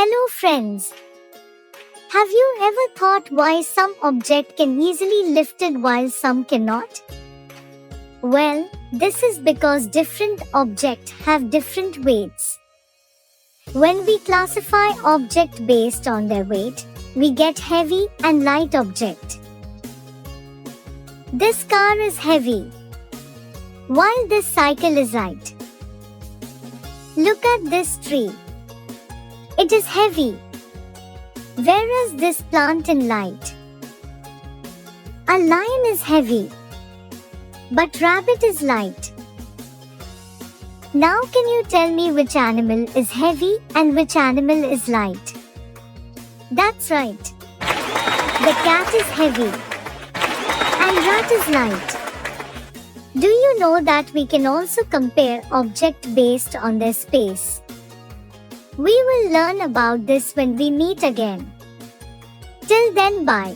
Hello friends. Have you ever thought why some object can easily lifted while some cannot? Well, this is because different objects have different weights. When we classify object based on their weight, we get heavy and light object. This car is heavy, while this cycle is light. Look at this tree. It is heavy, whereas this plant is light. A lion is heavy, but rabbit is light. Now can you tell me which animal is heavy and which animal is light? That's right. The cat is heavy and rat is light. Do you know that we can also compare objects based on their space? We will learn about this when we meet again. Till then, bye.